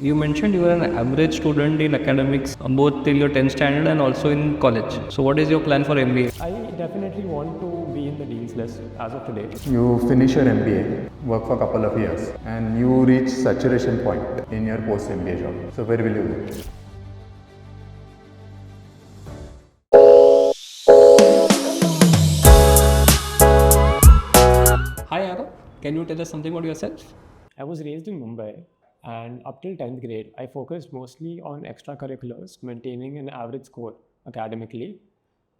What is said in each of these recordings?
You mentioned you were an average student in academics, both till your 10th standard and also in college. So, what is your plan for MBA? I definitely want to be in the dean's list as of today. You finish your MBA, work for a couple of years, and you reach saturation point in your post MBA job. So where will you go? Hi, Aarav. Can you tell us something about yourself? I was raised in Mumbai, and up till 10th grade, I focused mostly on extracurriculars, maintaining an average score academically.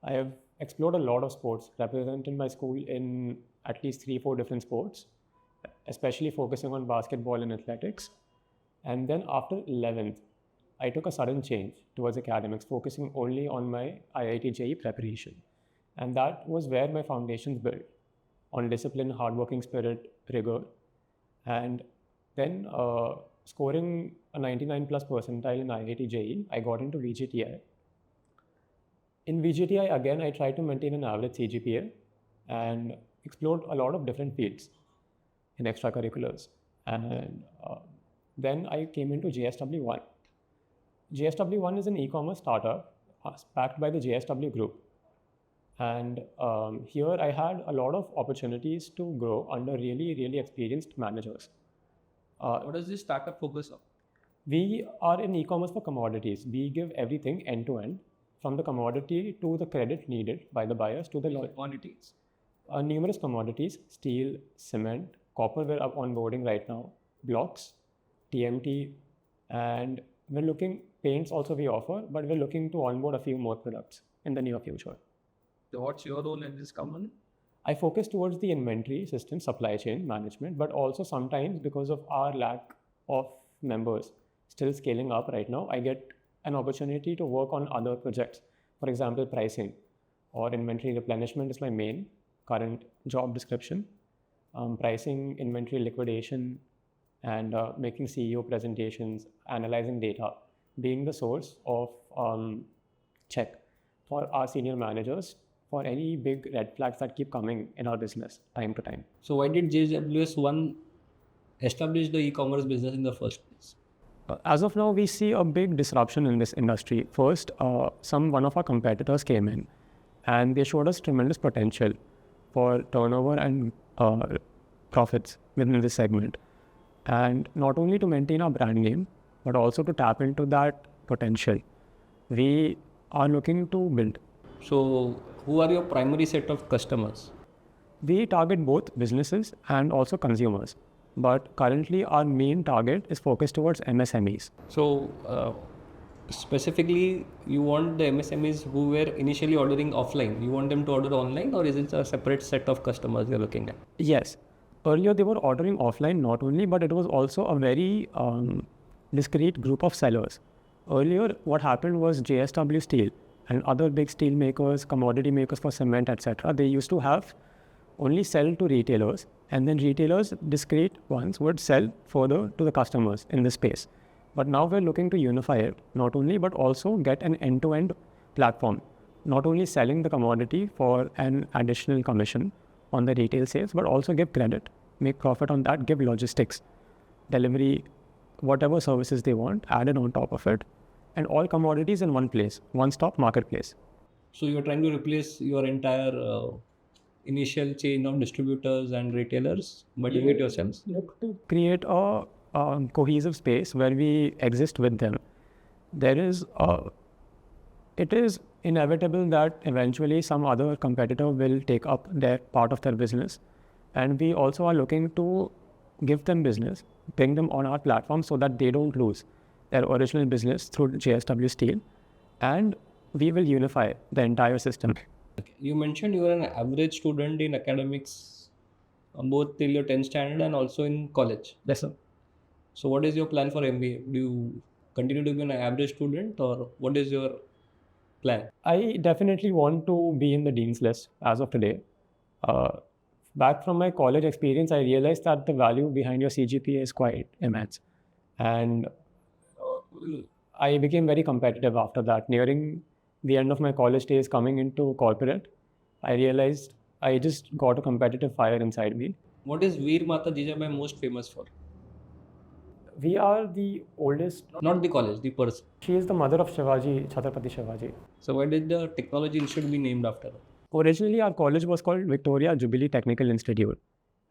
I have explored a lot of sports, represented my school in at least 3-4 different sports, especially focusing on basketball and athletics. And then after 11th, I took a sudden change towards academics, focusing only on my IIT JEE preparation. And that was where my foundations built on discipline, hardworking spirit, rigor. And then scoring a 99 plus percentile in IIT JEE, I got into VGTI. In VGTI, again, I tried to maintain an average CGPA and explored a lot of different fields in extracurriculars. And then I came into JSW One. JSW One is an e-commerce startup backed by the JSW group. And here I had a lot of opportunities to grow under really, really experienced managers. What does this startup focus on? We are in e-commerce for commodities. We give everything end to end, from the commodity to the credit needed by the buyers to the Quantities. numerous commodities: steel, cement, copper. We're onboarding right now, blocks, TMT, and we're looking paints also we offer, but we're looking to onboard a few more products in the near future. So, what's your role in this company? I focus towards the inventory system, supply chain management, but also sometimes because of our lack of members still scaling up right now, I get an opportunity to work on other projects. For example, pricing or inventory replenishment is my main current job description. Pricing, inventory liquidation, and making CEO presentations, analyzing data, being the source of check for our senior managers for any big red flags that keep coming in our business time to time. So, why did JSW One establish the e-commerce business in the first place? As of now, we see a big disruption in this industry. First, one of our competitors came in and they showed us tremendous potential for turnover and profits within this segment. And not only to maintain our brand name, but also to tap into that potential. We are looking to build. So, who are your primary set of customers? We target both businesses and also consumers. But currently, our main target is focused towards MSMEs. So, specifically, you want the MSMEs who were initially ordering offline, you want them to order online, or is it a separate set of customers you're looking at? Yes. Earlier, they were ordering offline not only, but it was also a very discrete group of sellers. Earlier, what happened was JSW Steel and other big steel makers, commodity makers for cement, etc., they used to have only sell to retailers, and then retailers, discrete ones, would sell further to the customers in this space. But now we're looking to unify it, not only, but also get an end-to-end platform, not only selling the commodity for an additional commission on the retail sales, but also give credit, make profit on that, give logistics, delivery, whatever services they want, added on top of it, and all commodities in one place, one-stop marketplace. So, you're trying to replace your entire initial chain of distributors and retailers by doing it yourselves? Look to create a cohesive space where we exist with them. It is inevitable that eventually some other competitor will take up their part of their business, and we also are looking to give them business, bring them on our platform so that they don't lose their original business through JSW Steel, and we will unify the entire system. Okay. You mentioned you were an average student in academics, both till your 10th standard and also in college. Yes, sir. So, what is your plan for MBA? Do you continue to be an average student, or what is your plan? I definitely want to be in the dean's list as of today. Back from my college experience, I realized that the value behind your CGPA is quite immense. And I became very competitive after that. Nearing the end of my college days, coming into corporate, I realized I just got a competitive fire inside me. What is Veer Mata Jijabai most famous for? We are the oldest. Not the college, the person. She is the mother of Shivaji, Chhatrapati Shivaji. So why did the technology institute be named after her? Originally, our college was called Victoria Jubilee Technical Institute.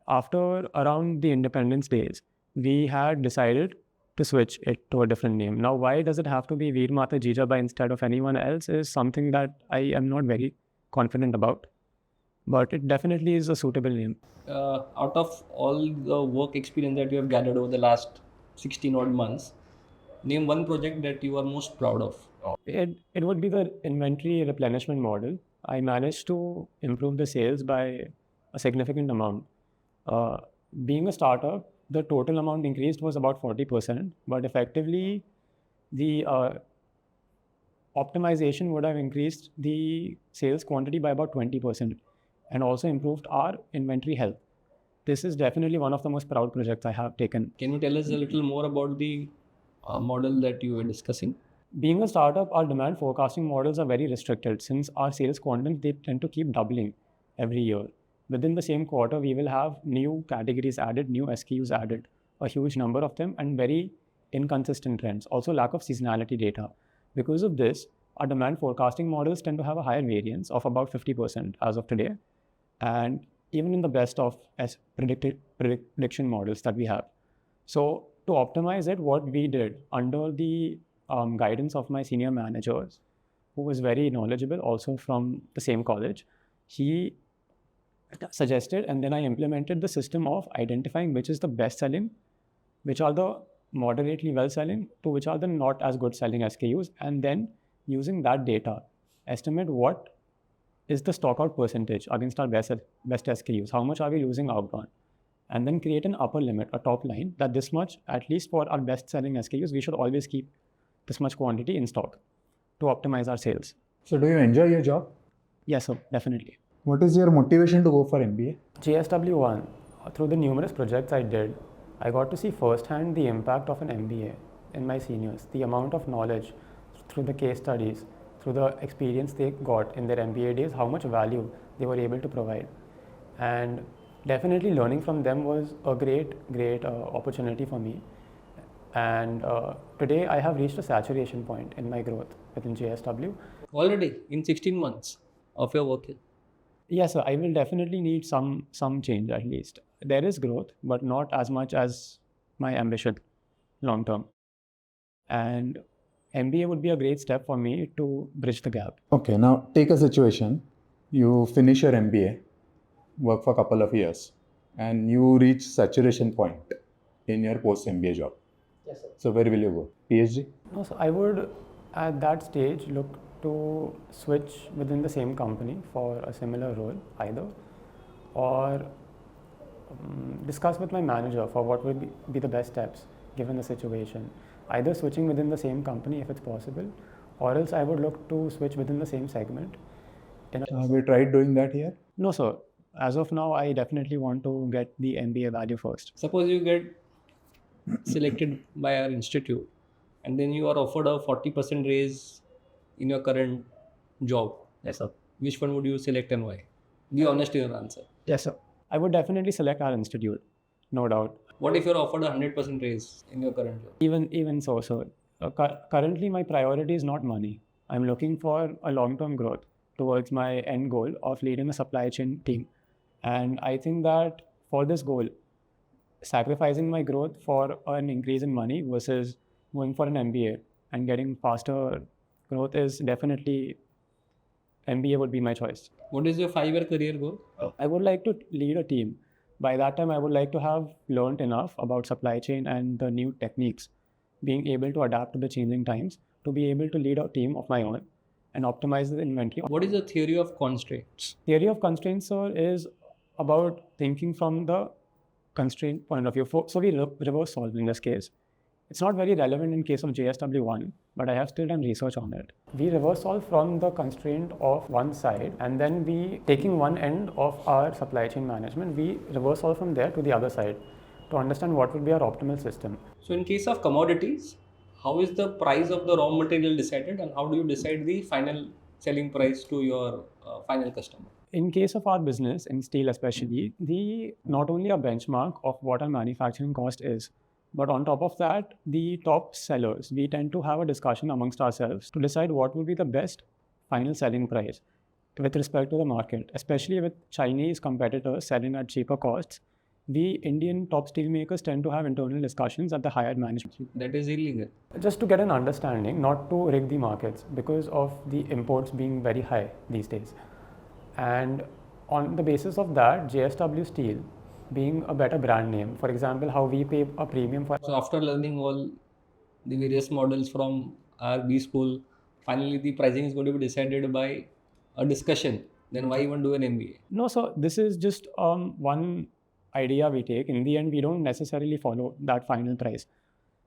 After around the independence days, we had decided to switch it to a different name. Now, why does it have to be Veer Mata Jijabai instead of anyone else is something that I am not very confident about. But it definitely is a suitable name. Out of all the work experience that you have gathered over the last 16 odd months, name one project that you are most proud of. It would be the inventory replenishment model. I managed to improve the sales by a significant amount. Being a startup, the total amount increased was about 40%, but effectively the optimization would have increased the sales quantity by about 20% and also improved our inventory health. This is definitely one of the most proud projects I have taken. Can you tell us a little more about the model that you were discussing? Being a startup, our demand forecasting models are very restricted since our sales quantities they tend to keep doubling every year. Within the same quarter, we will have new categories added, new SKUs added, a huge number of them, and very inconsistent trends. Also, lack of seasonality data. Because of this, our demand forecasting models tend to have a higher variance of about 50% as of today, and even in the best of prediction models that we have. So, to optimize it, what we did under the guidance of my senior managers, who was very knowledgeable, also from the same college, he suggested and then I implemented the system of identifying which is the best selling, which are the moderately well selling, to which are the not as good selling SKUs, and then using that data, estimate what is the stock out percentage against our best SKUs, how much are we losing out on, and then create an upper limit, a top line, that this much, at least for our best selling SKUs, we should always keep this much quantity in stock to optimize our sales. So do you enjoy your job? Yes, sir, definitely. What is your motivation to go for MBA? JSW One, through the numerous projects I did, I got to see firsthand the impact of an MBA in my seniors, the amount of knowledge through the case studies, through the experience they got in their MBA days, how much value they were able to provide. And definitely learning from them was a great opportunity for me. And today I have reached a saturation point in my growth within JSW. Already in 16 months of your work here. Yes, sir, I will definitely need some change at least. There is growth, but not as much as my ambition long term. And MBA would be a great step for me to bridge the gap. Okay, now take a situation. You finish your MBA, work for a couple of years, and you reach saturation point in your post-MBA job. Yes, sir. So where will you go? PhD? No, so I would at that stage look to switch within the same company for a similar role either, or discuss with my manager for what would be the best steps given the situation. Either switching within the same company if it's possible, or else I would look to switch within the same segment. Have you tried doing that here? No, sir. As of now, I definitely want to get the MBA value first. Suppose you get selected by our institute and then you are offered a 40% raise in your current job. Yes, sir. Which one would you select and why? Be honest in your answer. Yes, sir. I would definitely select our institute, no doubt. What if you're offered a 100% raise in your current job? Even so, sir. Currently, my priority is not money. I'm looking for a long-term growth towards my end goal of leading a supply chain team. And I think that for this goal, sacrificing my growth for an increase in money versus going for an MBA and getting faster growth is definitely MBA would be my choice. What is your 5-year career goal? I would like to lead a team. By that time, I would like to have learned enough about supply chain and the new techniques, being able to adapt to the changing times, to be able to lead a team of my own and optimize the inventory. What is the theory of constraints? Theory of constraints, sir, is about thinking from the constraint point of view. So we reverse solve in this case. It's not very relevant in case of JSW One, but I have still done research on it. We reverse solve from the constraint of one side, and then we, taking one end of our supply chain management, we reverse solve from there to the other side to understand what would be our optimal system. So in case of commodities, how is the price of the raw material decided and how do you decide the final selling price to your final customer? In case of our business, in steel especially, not only a benchmark of what our manufacturing cost is, But on top of that, the top sellers, we tend to have a discussion amongst ourselves to decide what would be the best final selling price with respect to the market, especially with Chinese competitors selling at cheaper costs. We Indian top steel makers tend to have internal discussions at the higher management. That is illegal. Just to get an understanding, not to rig the markets because of the imports being very high these days. And on the basis of that, JSW Steel being a better brand name, for example, how we pay a premium for. So after learning all the various models from our B school, finally the pricing is going to be decided by a discussion. Then why even do an MBA? No, so this is just one idea we take. In the end, we don't necessarily follow that final price.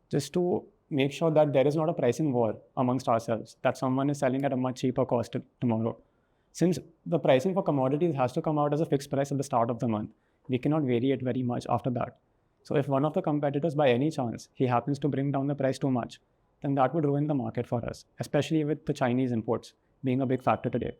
Just to make sure that there is not a pricing war amongst ourselves, that someone is selling at a much cheaper cost tomorrow. Since the pricing for commodities has to come out as a fixed price at the start of the month, we cannot vary it very much after that. So if one of the competitors, by any chance, he happens to bring down the price too much, then that would ruin the market for us, especially with the Chinese imports being a big factor today.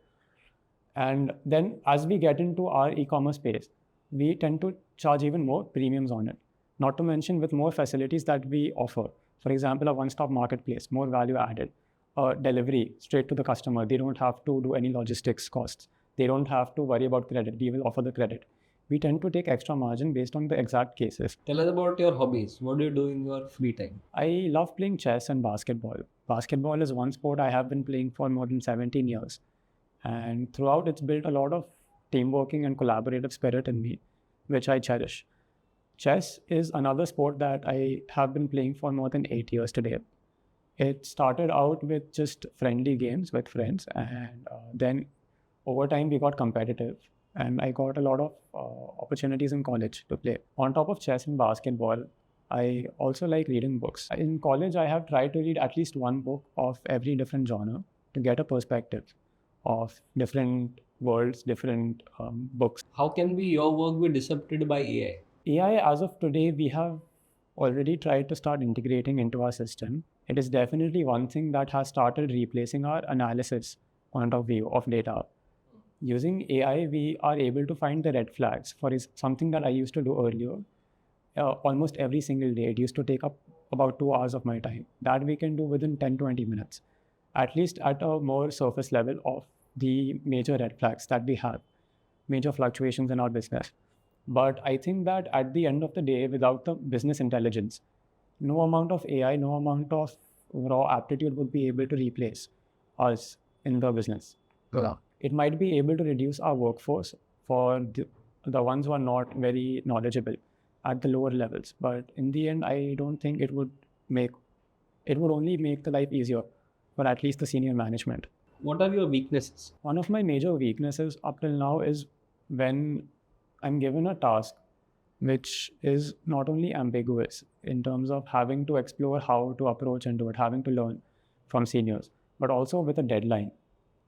And then as we get into our e-commerce space, we tend to charge even more premiums on it. Not to mention with more facilities that we offer. For example, a one-stop marketplace, more value added, delivery straight to the customer. They don't have to do any logistics costs. They don't have to worry about credit. We will offer the credit. We tend to take extra margin based on the exact cases. Tell us about your hobbies. What do you do in your free time? I love playing chess and basketball. Basketball is one sport I have been playing for more than 17 years. And throughout, it's built a lot of team working and collaborative spirit in me, which I cherish. Chess is another sport that I have been playing for more than 8 years today. It started out with just friendly games with friends, and then over time we got competitive, and I got a lot of opportunities in college to play. On top of chess and basketball, I also like reading books. In college, I have tried to read at least one book of every different genre to get a perspective of different worlds, different books. How can your work be disrupted by AI? AI, as of today, we have already tried to start integrating into our system. It is definitely one thing that has started replacing our analysis point of view of data. Using AI, we are able to find the red flags for something that I used to do earlier. Almost every single day, it used to take up about 2 hours of my time. That we can do within 10-20 minutes, at least at a more surface level of the major red flags that we have, major fluctuations in our business. But I think that at the end of the day, without the business intelligence, no amount of AI, no amount of raw aptitude would be able to replace us in the business. Yeah. It might be able to reduce our workforce for the ones who are not very knowledgeable at the lower levels. But in the end, I don't think it would only make the life easier for at least the senior management. What are your weaknesses? One of my major weaknesses up till now is when I'm given a task which is not only ambiguous in terms of having to explore how to approach and do it, having to learn from seniors, but also with a deadline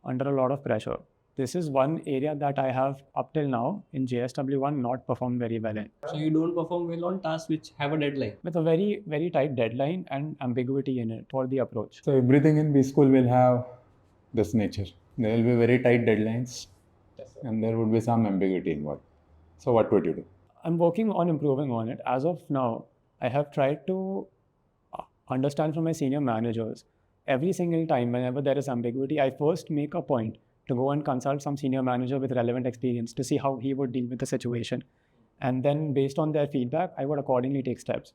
under a lot of pressure. This is one area that I have up till now in JSW One not performed very well in. So you don't perform well on tasks which have a deadline. With a very, very tight deadline and ambiguity in it for the approach. So everything in B school will have this nature. There will be very tight deadlines, and there would be some ambiguity involved. So what would you do? I'm working on improving on it. As of now, I have tried to understand from my senior managers. Every single time, whenever there is ambiguity, I first make a point to go and consult some senior manager with relevant experience to see how he would deal with the situation. And then based on their feedback, I would accordingly take steps.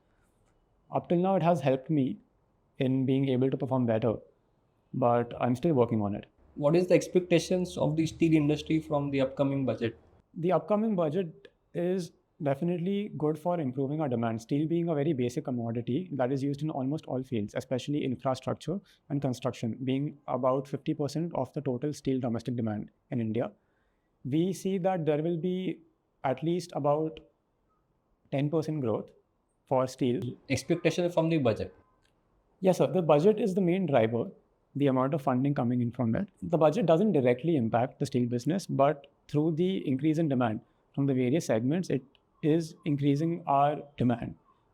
Up till now, it has helped me in being able to perform better, but I'm still working on it. What is the expectations of the steel industry from the upcoming budget? The upcoming budget is definitely good for improving our demand. Steel being a very basic commodity that is used in almost all fields, especially infrastructure and construction, being about 50% of the total steel domestic demand in India. We see that there will be at least about 10% growth for steel. Expectation from the budget. Yes, sir. The budget is the main driver, the amount of funding coming in from it. The budget doesn't directly impact the steel business, but through the increase in demand from the various segments, it is increasing our demand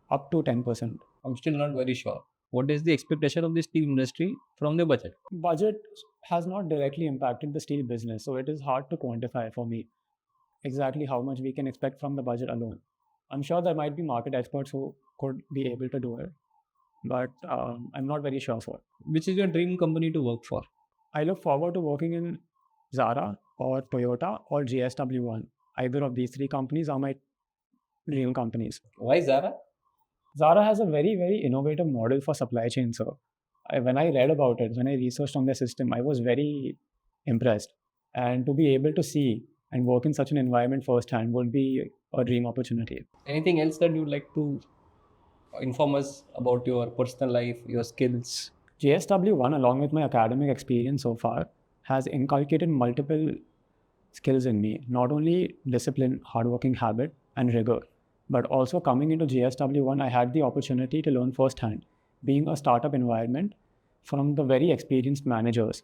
up to 10%. I'm still not very sure. What is the expectation of the steel industry from the budget? Budget has not directly impacted the steel business, so it is hard to quantify for me exactly how much we can expect from the budget alone. I'm sure there might be market experts who could be able to do it, but I'm not very sure for. Which is your dream company to work for? I look forward to working in Zara or Toyota or JSW One. Either of these three companies are my dream companies. Why Zara? Zara has a very, very innovative model for supply chain, sir. When I read about it, when I researched on their system, I was very impressed. And to be able to see and work in such an environment firsthand would be a dream opportunity. Anything else that you'd like to inform us about your personal life, your skills? JSW One, along with my academic experience so far, has inculcated multiple skills in me. Not only discipline, hardworking habit, and rigor, but also coming into JSW One, I had the opportunity to learn firsthand, being a startup environment, from the very experienced managers.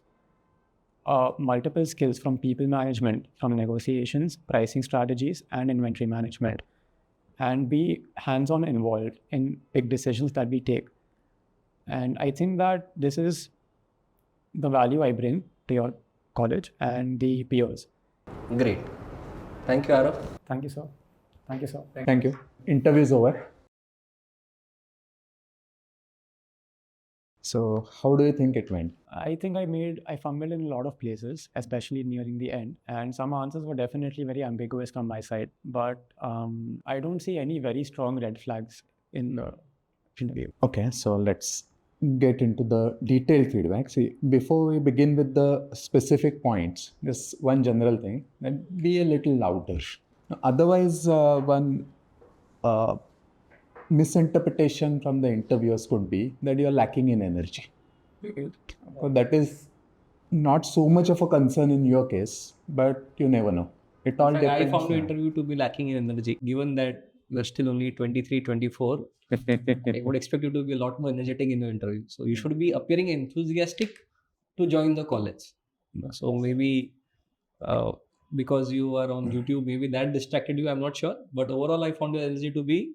Multiple skills from people management, from negotiations, pricing strategies, and inventory management, and be hands-on involved in big decisions that we take. And I think that this is the value I bring to your college and the peers. Great. Thank you, Aarav. Thank you, sir. Thank you, sir. Thank you. Interview's over. So, how do you think it went? I think I fumbled in a lot of places, especially nearing the end, and some answers were definitely very ambiguous from my side. But I don't see any very strong red flags in the interview. Okay, so let's get into the detailed feedback. See, before we begin with the specific points, just one general thing, that be a little louder. Otherwise, one misinterpretation from the interviewers could be that you're lacking in energy. So that is not so much of a concern in your case, but you never know. It all depends. I found the interview to be lacking in energy. Given that you're still only 23, 24, I would expect you to be a lot more energetic in your interview. So you should be appearing enthusiastic to join the college. So maybe because you are on YouTube, maybe that distracted you. I'm not sure. But overall, I found your energy to be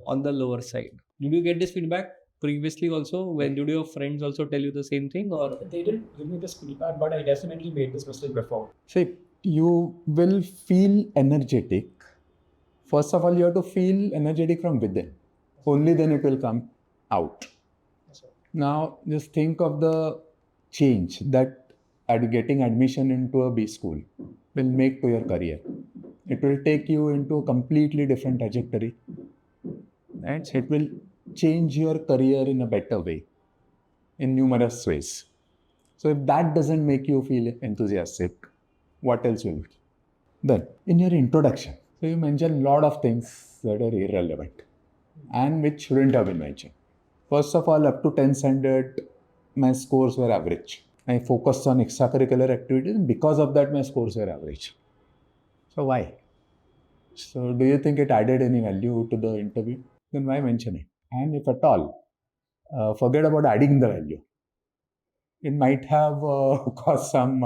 on the lower side. Did you get this feedback previously also? When did your friends also tell you the same thing? Or They didn't give me this feedback, but I definitely made this mistake before. See, you will feel energetic. First of all, you have to feel energetic from within. Only then it will come out. Now, just think of the change that getting admission into a B school will make to your career. It will take you into a completely different trajectory. Right? It will change your career in a better way, in numerous ways. So if that doesn't make you feel enthusiastic, what else will? Then, in your introduction, so you mentioned a lot of things that are irrelevant and which shouldn't have been mentioned. First of all, up to 10th standard, my scores were average. I focused on extracurricular activities, and because of that, my scores were average. So why? So do you think it added any value to the interview? Then why mention it? And if at all, forget about adding the value. It might have caused some,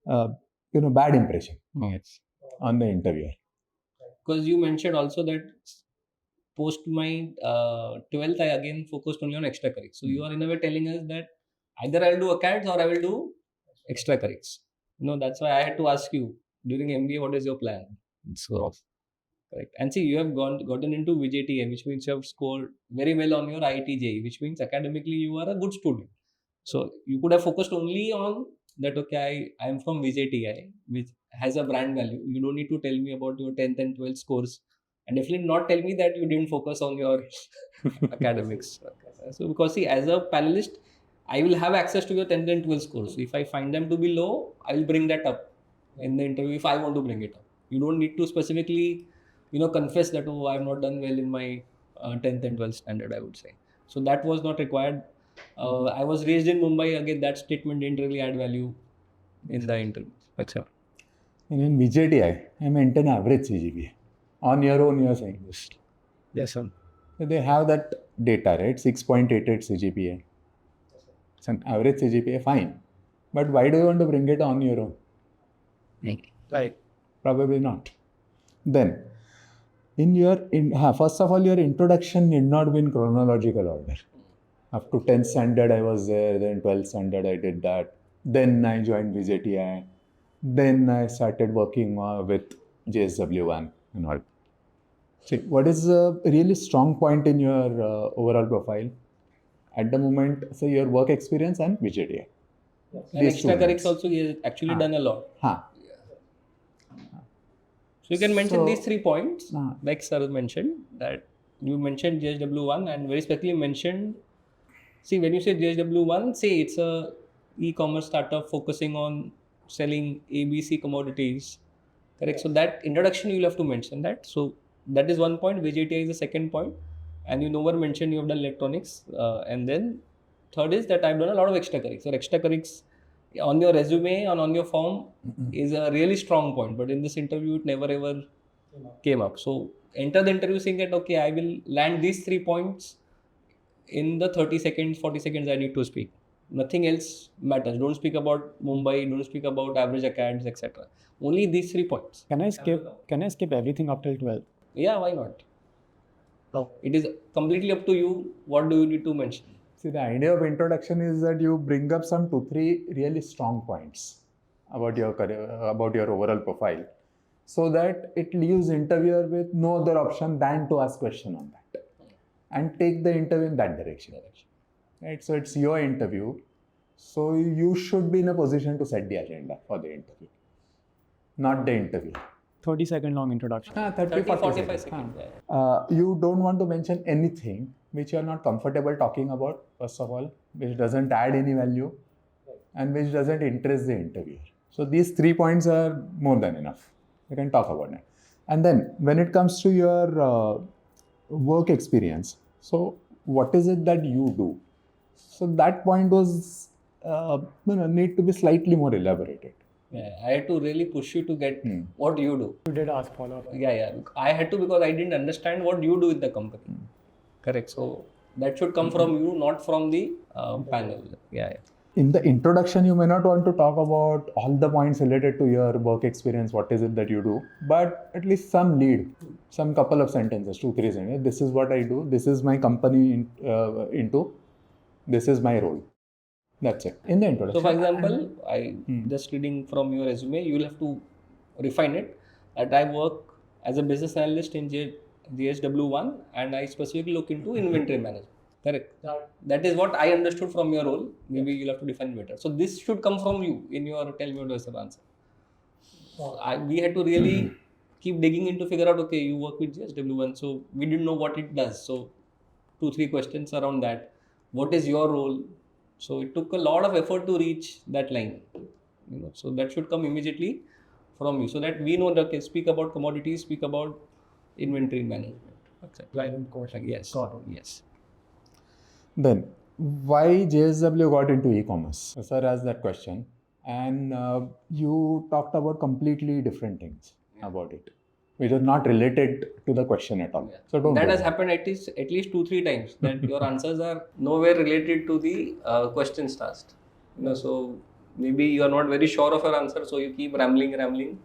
bad impression on the interviewer. because you mentioned also that post my 12th, I again focused only on extracurriculars. So you are in a way telling us that either I will do acads or I will do extracurriculars. That's why I had to ask you during MBA, what is your plan? So correct. And see, you have gotten into VJTA, which means you have scored very well on your IIT, which means academically you are a good student. So you could have focused only on that. Okay, I am from VJTI, which has a brand value. You don't need to tell me about your 10th and 12th scores, and definitely not tell me that you didn't focus on your academics. So because see, as a panelist, I will have access to your 10th and 12th scores. So if I find them to be low, I will bring that up in the interview if I want to bring it up. You don't need to specifically, confess that, I have not done well in my 10th and 12th standard, I would say. So that was not required. I was raised in Mumbai. Again, that statement didn't really add value in the interview. Achha. And in VJTI, I maintain average CGPA. On your own, you are saying this. Yes, sir. So they have that data, right? 6.88 CGPA. It's an average CGPA, fine. But why do you want to bring it on your own? Right. Probably not. Then, first of all, your introduction need not be in chronological order. Up to 10th standard, I was there. Then 12th standard, I did that. Then I joined VJTI. Then I started working with JSW One and all. See, what is a really strong point in your overall profile? At the moment, say your work experience and VJDI. And These two extracurriculars things. also he has actually done a lot. Huh. So you can mention So- these 3 points, Ah. like sir mentioned, that you mentioned JSW One and very specifically mentioned. See, when you say JSW One, say it's a e-commerce startup focusing on selling ABC commodities. Correct. So that introduction you'll have to mention that. So that is one point. VJTI is the second point, and you never mentioned you have done electronics. And then third is that I've done a lot of extracurriculars. So extracurriculars on your resume and on your form is a really strong point, but in this interview it never ever came up. So enter the interview saying that okay, I will land these 3 points in the 30 seconds, 40 seconds I need to speak. Nothing else matters. Don't speak about Mumbai, don't speak about average acads, etc. Only these 3 points. Can I skip everything up till 12th? Yeah, why not? It is completely up to you. What do you need to mention? See, the idea of introduction is that you bring up some 2-3 really strong points about your career, about your overall profile, so that it leaves interviewer with no other option than to ask question on that and take the interview in that direction. Right? So it's your interview. So you should be in a position to set the agenda for the interview, not the interview. 30-second long introduction. 30, 45 seconds. You don't want to mention anything which you are not comfortable talking about, first of all, which doesn't add any value and which doesn't interest the interviewer. So these 3 points are more than enough. You can talk about it. And then when it comes to your work experience, so what is it that you do? So that point was need to be slightly more elaborated. Yeah, I had to really push you to get what you do. You did ask follow-up. Yeah. I had to because I didn't understand what you do in the company. Correct. So that should come from you, not from the panel. Yeah. In the introduction, you may not want to talk about all the points related to your work experience, what is it that you do, but at least some lead, some couple of sentences, 2-3 sentences. This is what I do, this is my company into, this is my role. That's it. In the introduction. So for example, I just reading from your resume, you will have to refine it. That I work as a business analyst in JSW One, and I specifically look into inventory management. Correct. That is what I understood from your role. Maybe you'll have to define better. So this should come from you in your tell me what was the answer. We had to really keep digging in to figure out, okay, you work with JSW One, so we didn't know what it does. So 2-3 questions around that. What is your role? So it took a lot of effort to reach that line. So that should come immediately from you, so that we know that okay, speak about commodities, speak about inventory management. Yes. Yes. Then, why JSW got into e-commerce? Sir asked that question, and you talked about completely different things about it, which is not related to the question at all. So don't. That has happened at least 2-3 times. That your answers are nowhere related to the questions asked. So maybe you are not very sure of your answer, so you keep rambling.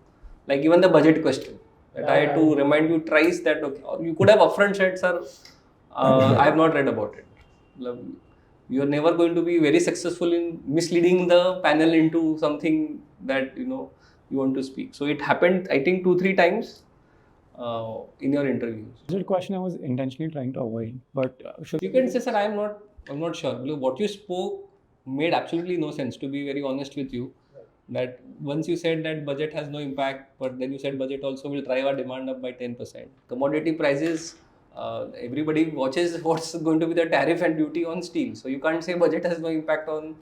Like even the budget question, that I had to remind you twice that okay, or you could have upfront said, sir, I have not read about it. You are never going to be very successful in misleading the panel into something that you want to speak. So it happened, I think, 2-3 times in your interviews. This is a question I was intentionally trying to avoid, but You can say, sir, I'm not sure. What you spoke made absolutely no sense, to be very honest with you. That once you said that budget has no impact, but then you said budget also will drive our demand up by 10%. Commodity prices, everybody watches what's going to be the tariff and duty on steel. So you can't say budget has no impact on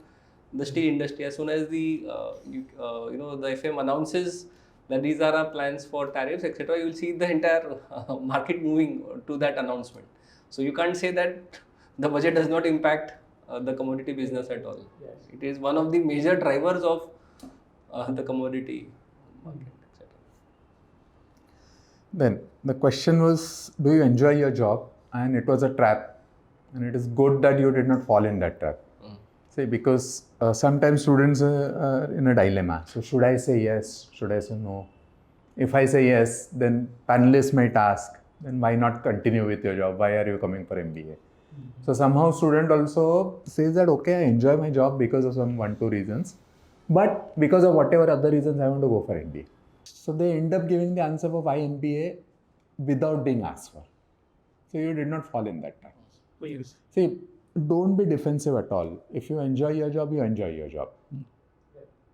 the steel industry. As soon as the the FM announces that these are our plans for tariffs, etc., you will see the entire market moving to that announcement. So you can't say that the budget does not impact the commodity business at all. Yes. It is one of the major drivers of the commodity market, etc. Then the question was, do you enjoy your job? And it was a trap, and it is good that you did not fall in that trap. See, because sometimes students are in a dilemma. So should I say yes? Should I say no? If I say yes, then panelists might ask, then why not continue with your job? Why are you coming for MBA? So somehow student also says that, okay, I enjoy my job because of some 1-2 reasons, but because of whatever other reasons I want to go for MBA. So they end up giving the answer for why MBA without being asked for. So you did not fall in that trap. See, don't be defensive at all. If you enjoy your job, you enjoy your job.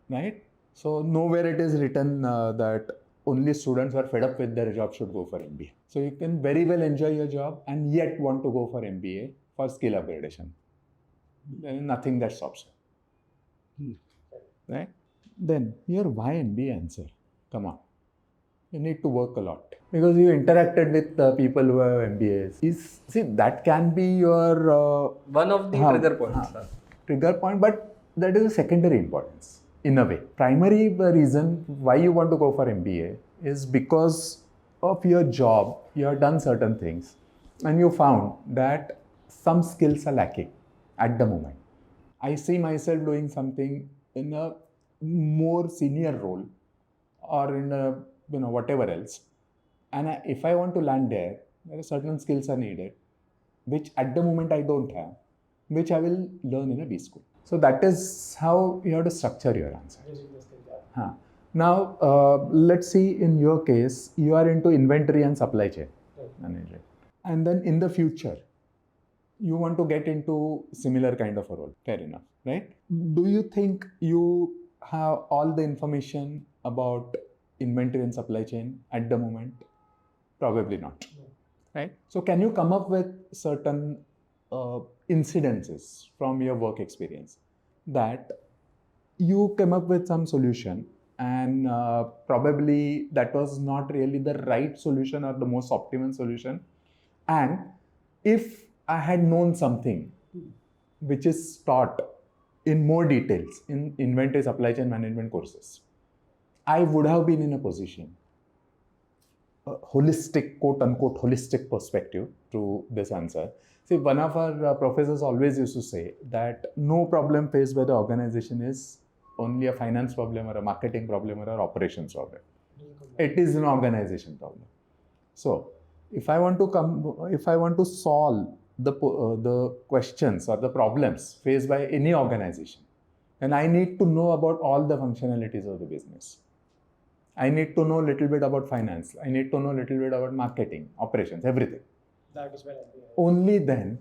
Right? So nowhere it is written that only students who are fed up with their job should go for MBA. So you can very well enjoy your job and yet want to go for MBA for skill upgradation. There is nothing that stops you. Right? Then your why MBA answer. Come on. You need to work a lot. Because you interacted with people who have MBAs. See, that can be your... one of the trigger points. Trigger point, but that is a secondary importance in a way. Primary reason why you want to go for MBA is because of your job. You have done certain things and you found that some skills are lacking at the moment. I see myself doing something in a more senior role or in a whatever else, and if I want to land there are certain skills are needed which at the moment I don't have, which I will learn in a B school. So that is how you have to structure your answer. Now let's see, in your case you are into inventory and supply chain management, and then in the future you want to get into similar kind of a role. Fair enough, right? Do you think you have all the information about inventory and supply chain at the moment? Probably not. Right? So can you come up with certain incidences from your work experience that you came up with some solution and probably that was not really the right solution or the most optimum solution, and if I had known something which is taught in more details in inventory supply chain management courses, I would have been in a position, a holistic, quote unquote, holistic perspective to this answer. See, one of our professors always used to say that no problem faced by the organization is only a finance problem or a marketing problem or an operations problem. It is an organization problem. So, if I want to solve the questions or the problems faced by any organization, then I need to know about all the functionalities of the business. I need to know a little bit about finance. I need to know a little bit about marketing, operations, everything. That is where Only then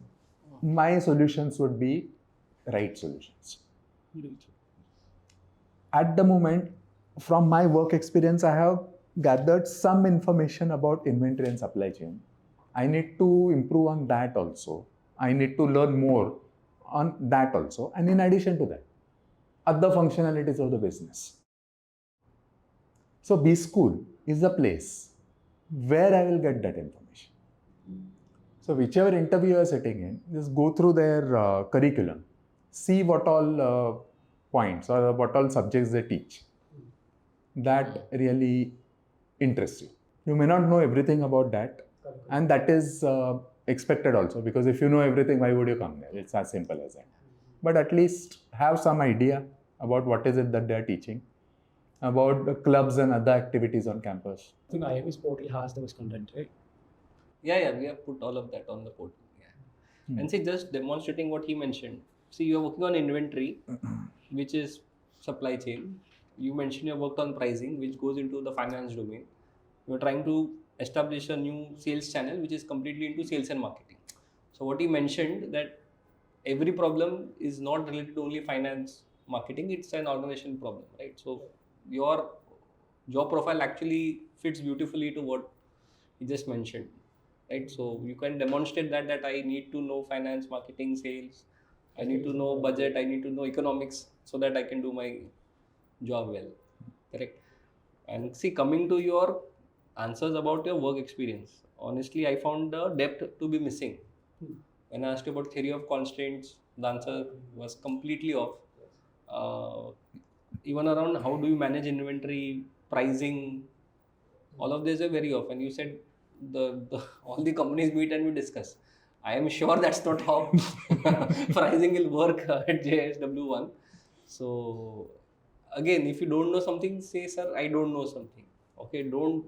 my solutions would be right solutions. At the moment, from my work experience, I have gathered some information about inventory and supply chain. I need to improve on that also. I need to learn more on that also. And in addition to that, other functionalities of the business. So B School is a place where I will get that information. So whichever interview you are sitting in, just go through their curriculum, see what all points or what all subjects they teach. That really interests you. You may not know everything about that, and that is expected also, because if you know everything, why would you come there? It's as simple as that. But at least have some idea about what is it that they are teaching, about the clubs and other activities on campus. I think IMS portal has those content, right? Yeah, we have put all of that on the portal. Yeah. And see, just demonstrating what he mentioned. See, you are working on inventory, which is supply chain. You mentioned you worked on pricing, which goes into the finance domain. You are trying to establish a new sales channel, which is completely into sales and marketing. So what he mentioned, that every problem is not related to only finance, marketing, it's an organization problem, right? So your job profile actually fits beautifully to what he just mentioned, right? So you can demonstrate that I need to know finance, marketing, sales, I need to know budget, I need to know economics, so that I can do my job well, correct? And see, coming to your answers about your work experience, honestly, I found the depth to be missing. When I asked you about theory of constraints, the answer was completely off. Even around how do you manage inventory, pricing, all of this are very off. And you said all the companies meet and we discuss. I am sure that's not how pricing will work at JSW One. So again, if you don't know something, say, sir, I don't know something. Okay, don't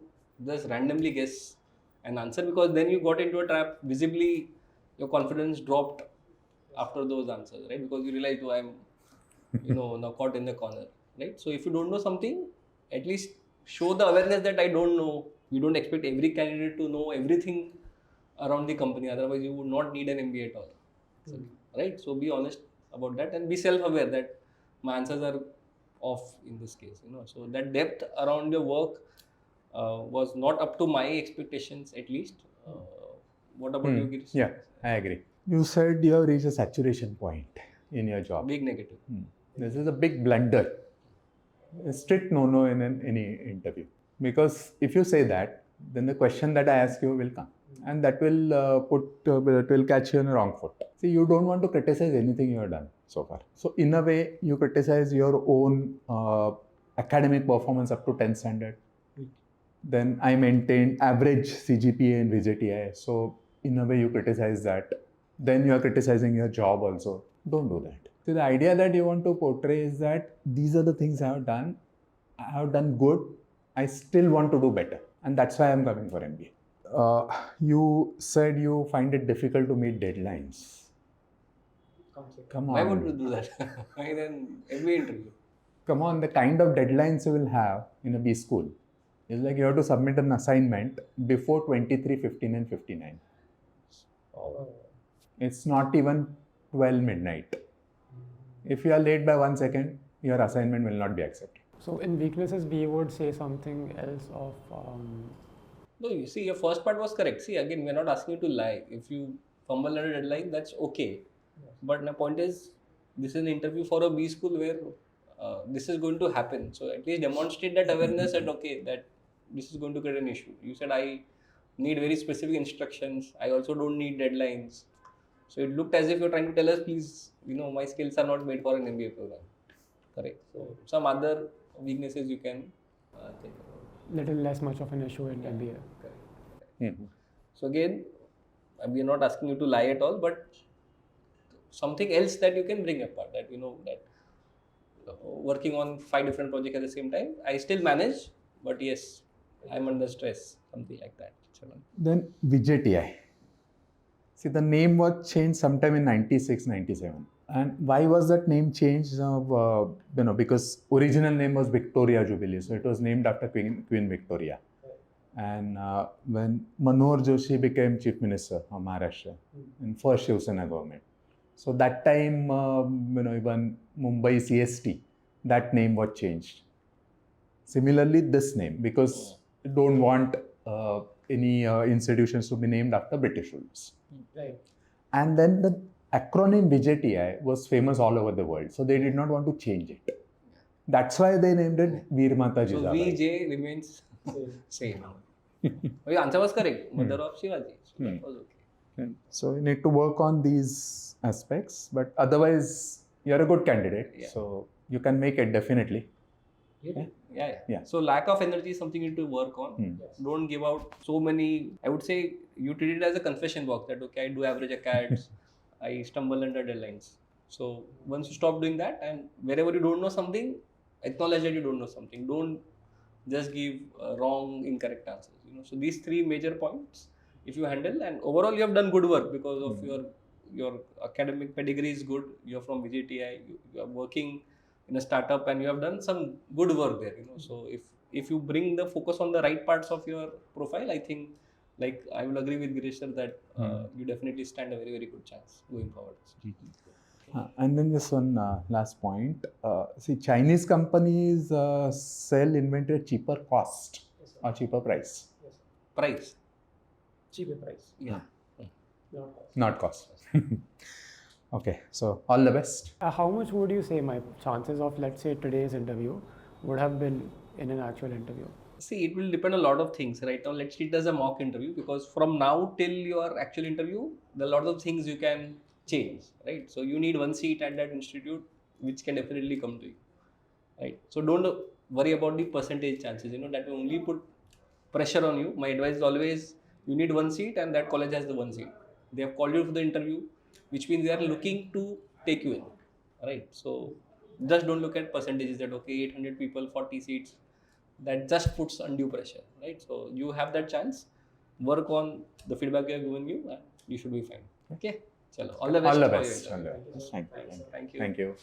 just randomly guess an answer, because then you got into a trap. Visibly, your confidence dropped after those answers, right? Because you realized, oh, I'm, now caught in the corner, right? So if you don't know something, at least show the awareness that I don't know We don't expect every candidate to know everything around the company. Otherwise, you would not need an MBA at all. So, right? So be honest about that and be self-aware that my answers are off in this case. So that depth around your work was not up to my expectations, at least. What about you, Girish? Yeah, I agree. You said you have reached a saturation point in your job. Big negative. This is a big blunder. A strict no-no in any interview. Because if you say that, then the question that I ask you will come. And that will it will catch you on the wrong foot. See, you don't want to criticize anything you have done so far. So in a way, you criticize your own academic performance up to 10 standard. Then I maintained average CGPA and VJTI. So in a way, you criticize that. Then you are criticizing your job also. Don't do that. So the idea that you want to portray is that these are the things I have done. I have done good. I still want to do better. And that's why I'm coming for MBA. You said you find it difficult to meet deadlines. Come on. Why would you do that? Why then MBA interview? Come on, the kind of deadlines you will have in a B school is like you have to submit an assignment before 23, 15 and 59. It's not even 12 midnight. If you are late by 1 second, your assignment will not be accepted. So in weaknesses, we would say something else of... No, you see, your first part was correct. See, again, we're not asking you to lie. If you fumble at a deadline, that's okay. But my point is, this is an interview for a B school where this is going to happen. So at least demonstrate that awareness that, okay, that this is going to create an issue. You said, I need very specific instructions. I also don't need deadlines. So it looked as if you're trying to tell us, please, my skills are not made for an MBA program. Correct. So some other weaknesses you can think about. Little less much of an issue in MBA. Correct. So again, we are not asking you to lie at all, but something else that you can bring apart, that that working on 5 different projects at the same time, I still manage, but yes, I'm under stress, something like that. Then VJTI. See, the name was changed sometime in 96, 97. And why was that name changed? Because original name was Victoria Jubilee. So it was named after Queen Victoria. And when Manohar Joshi became Chief Minister of Maharashtra in first Shiv Sena government. So that time, even Mumbai CST, that name was changed. Similarly, this name, because you don't want any institutions to be named after British rulers. Right. And then the acronym VJTI was famous all over the world. So they did not want to change it. That's why they named it Veer Mata So Jizabai. VJ remains same. Your answer was correct. Mother of Shivaji. So that was okay. So you need to work on these aspects, but otherwise you're a good candidate. Yeah. So you can make it definitely. Yeah. So lack of energy is something you need to work on. Don't give out so many. I would say you treat it as a confession box that okay, I do average accounts, I stumble under deadlines. So once you stop doing that, and wherever you don't know something, acknowledge that you don't know something. Don't just give wrong, incorrect answers. So these 3 major points, if you handle, and overall you have done good work because of your academic pedigree is good. You're from VJTI. You are working in a startup and you have done some good work there. So if you bring the focus on the right parts of your profile, I think, like I will agree with Girish sir that you definitely stand a very, very good chance going forward. And then just one last point. See, Chinese companies sell inventory at cheaper cost or cheaper price. Price. Cheaper price. Yeah. Not cost. Okay, so all the best. How much would you say my chances of, let's say, today's interview would have been in an actual interview? See, it will depend on a lot of things. Right now, let's treat it as a mock interview because from now till your actual interview, there are a lot of things you can change, right? So you need 1 seat at that institute, which can definitely come to you, right? So don't worry about the percentage chances. That will only put pressure on you. My advice is always, you need 1 seat and that college has the 1 seat. They have called you for the interview, which means they are looking to take you in, right? So just don't look at percentages that, okay, 800 people, 40 seats, that just puts undue pressure, right? So you have that chance, work on the feedback they are giving you and you should be fine. Okay? Chalo, all the best. All the for your best. interview. All the best. Thank you. Thank you. Thank you.